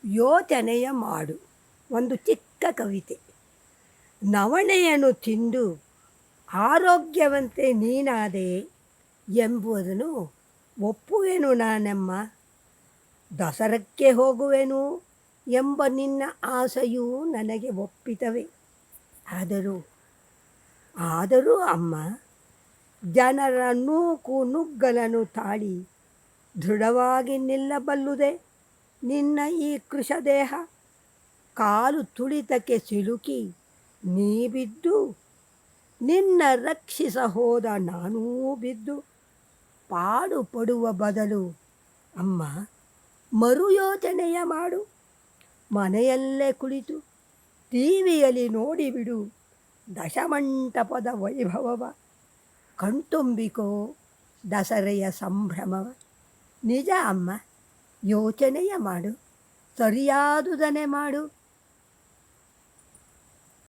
ಯೋಚನೆಯ ಮಾಡು. ಒಂದು ಚಿಕ್ಕ ಕವಿತೆ. ನವಣೆಯನ್ನು ತಿಂದು ಆರೋಗ್ಯವಂತೆ ನೀನಾದೆ ಎಂಬುದನ್ನು ಒಪ್ಪುವೆನು ನಾನಮ್ಮ. ದಸರಕ್ಕೆ ಹೋಗುವೆನು ಎಂಬ ನಿನ್ನ ಆಸೆಯೂ ನನಗೆ ಒಪ್ಪಿತವೆ. ಆದರೂ ಅಮ್ಮ, ಜನರ ನೂಕು ನುಗ್ಗಲನ್ನು ತಾಳಿ ದೃಢವಾಗಿ ನಿಲ್ಲಬಲ್ಲುದೆ ನಿನ್ನ ಈ ಕೃಶದೇಹ. ಕಾಲು ತುಳಿತಕ್ಕೆ ಸಿಲುಕಿ ನೀ ಬಿದ್ದು, ನಿನ್ನ ರಕ್ಷಿಸ ಹೋದ ನಾನೂ ಬಿದ್ದು ಪಾಡು ಪಡುವ ಬದಲು ಅಮ್ಮ, ಮರು ಯೋಚನೆಯ ಮಾಡು. ಮನೆಯಲ್ಲೇ ಕುಳಿತು ಟಿವಿಯಲ್ಲಿ ನೋಡಿಬಿಡು ದಶಮಂಟಪದ ವೈಭವವ. ಕಣ್ತುಂಬಿಕೋ ದಸರೆಯ ಸಂಭ್ರಮವ. ನಿಜ ಅಮ್ಮ, ಯೋಚನೆಯ ಮಾಡು, ಸರಿಯಾದುದನ್ನೇ ಮಾಡು.